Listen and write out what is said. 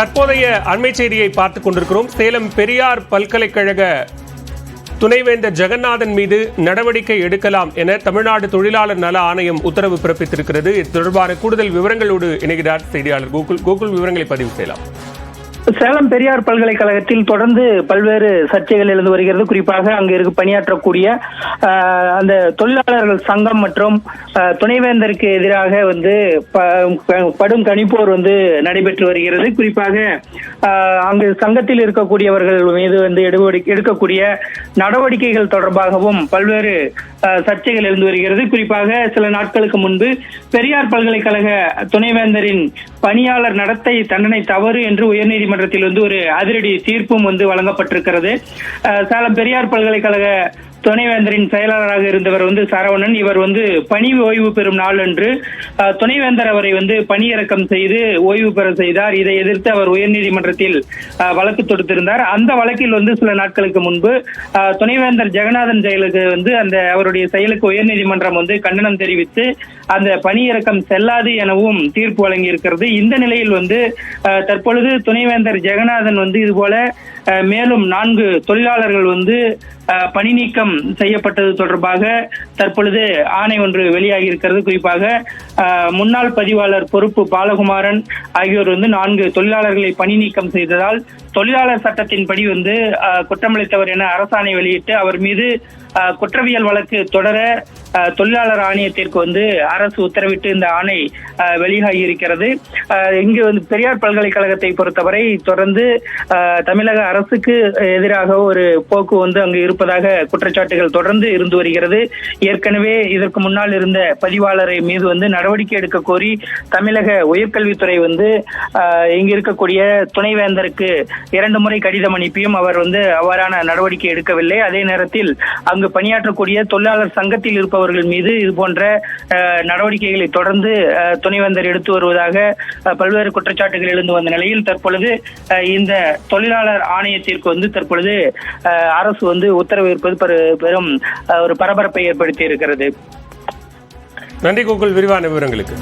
தற்போதைய அண்மை செய்தியை பார்த்துக் கொண்டிருக்கிறோம். சேலம் பெரியார் பல்கலைக்கழக துணைவேந்தர் ஜெகநாதன் மீது நடவடிக்கை எடுக்கலாம் என தமிழ்நாடு தொழிலாளர் நல ஆணையம் உத்தரவு பிறப்பித்திருக்கிறது. இது தொடர்பான கூடுதல் விவரங்களோடு இணைகிறார் செய்தியாளர் கோகுல். விவரங்களை பதிவு செய்யலாம். சேலம் பெரியார் பல்கலைக்கழகத்தில் தொடர்ந்து பல்வேறு சர்ச்சைகள் எழுந்து வருகிறது. குறிப்பாக அங்கு பணியாற்றக்கூடிய அந்த தொழிலாளர்கள் சங்கம் மற்றும் துணைவேந்தருக்கு எதிராக படும் கணிப்போர் நடைபெற்று வருகிறது. குறிப்பாக அங்கு சங்கத்தில் இருக்கக்கூடியவர்கள் மீது எடுக்கக்கூடிய நடவடிக்கைகள் தொடர்பாகவும் பல்வேறு சர்ச்சைகள் எழுந்து வருகிறது. குறிப்பாக சில நாட்களுக்கு முன்பு பெரியார் பல்கலைக்கழக துணைவேந்தரின் பணியாளர் நடத்தை தண்டனை தவறு என்று உயர்நீதிமன்றத்தில் ஒரு அதிரடி தீர்ப்பும் வழங்கப்பட்டிருக்கிறது. சேலம் பெரியார் பல்கலைக்கழக துணைவேந்தரின் செயலாளராக இருந்தவர் சரவணன். இவர் பணி ஓய்வு பெறும் நாள் அன்று துணைவேந்தர் அவரை பணியிறக்கம் செய்து ஓய்வு பெற செய்தார். இதை எதிர்த்து அவர் உயர்நீதிமன்றத்தில் வழக்கு தொடுத்திருந்தார். அந்த வழக்கில் சில நாட்களுக்கு முன்பு துணைவேந்தர் ஜெகநாதன் செயலுக்கு அந்த அவருடைய செயலுக்கு உயர்நீதிமன்றம் கண்டனம் தெரிவித்து அந்த பணியிறக்கம் செல்லாது எனவும் தீர்ப்பு வழங்கி இருக்கிறது. இந்த நிலையில் தற்பொழுது துணைவேந்தர் ஜெகநாதன் இதுபோல மேலும் 4 தொழிலாளர்கள் பணி நீக்கம் செய்யப்பட்டது தொடர்பாக தற்பொழுது ஆணை ஒன்று வெளியாகி இருக்கிறது. குறிப்பாக முன்னாள் பதிவாளர் பொறுப்பு பாலகுமாரன் ஆகியோர் 4 தொழிலாளர்களை பணி நீக்கம் செய்ததால் தொழிலாளர் சட்டத்தின்படி குற்றமளித்தவர் என அரசாணை வெளியிட்டு அவர் மீது குற்றவியல் வழக்கு தொடர தொழிலாளர் ஆணையத்திற்கு அரசு உத்தரவிட்டு இந்த ஆணை வெளியாகி இருக்கிறது. இங்கு பெரியார் பல்கலைக்கழகத்தை பொறுத்தவரை தொடர்ந்து தமிழக அரசுக்கு எதிராக ஒரு போக்கு அங்கு இருப்பதாக குற்றச்சாட்டுகள் தொடர்ந்து இருந்து வருகிறது. ஏற்கனவே இதற்கு முன்னால் இருந்த பதிவாளரை மீது நடவடிக்கை எடுக்க கோரி தமிழக உயர்கல்வித்துறை இங்கு இருக்கக்கூடிய துணைவேந்தருக்கு 2 முறை கடிதம் அனுப்பியும் அவர் அவ்வாறான நடவடிக்கை எடுக்கவில்லை. அதே நேரத்தில் அங்கு பணியாற்றக்கூடிய தொழிலாளர் சங்கத்தில் இருப்பவர்கள் மீது இது போன்ற நடவடிக்கைகளை தொடர்ந்து துணைவேந்தர் எடுத்து வருவதாக பல்வேறு குற்றச்சாட்டுகள் எழுந்து வந்த நிலையில் தற்பொழுது இந்த தொழிலாளர் ஆணையத்திற்கு தற்பொழுது அரசு உத்தரவு இருப்பது பெரும் ஒரு பரபரப்பை ஏற்படுத்தி இருக்கிறது. நன்றி கோகுல், விரிவான விவரங்களுக்கு.